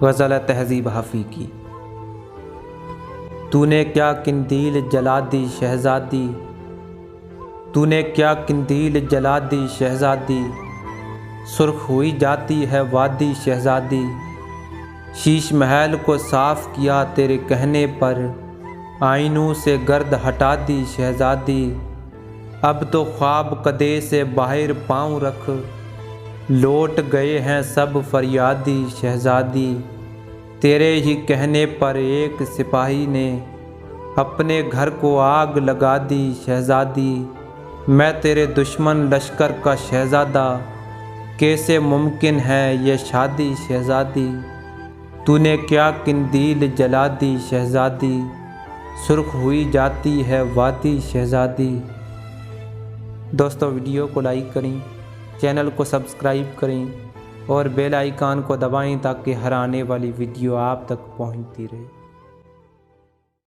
गज़ल तहज़ीब हाफ़ी की। तूने क्या किंदील जला दी शहज़ादी, तूने क्या किंदील जला दी शहज़ादी, सुर्ख हुई जाती है वादी शहज़ादी। शीश महल को साफ़ किया तेरे कहने पर, आईनों से गर्द हटा दी शहज़ादी। अब तो ख्वाब कदे से बाहर पाँव रख, लौट गए हैं सब फरियादी शहज़ादी। तेरे ही कहने पर एक सिपाही ने अपने घर को आग लगा दी शहज़ादी। मैं तेरे दुश्मन लश्कर का शहज़ादा, कैसे मुमकिन है ये शादी शहज़ादी। तूने क्या किंदील जला दी शहज़ादी, सुर्ख हुई जाती है वादी शहज़ादी। दोस्तों, वीडियो को लाइक करें, चैनल को सब्सक्राइब करें और बेल आइकन को दबाएं ताकि हर आने वाली वीडियो आप तक पहुंचती रहे।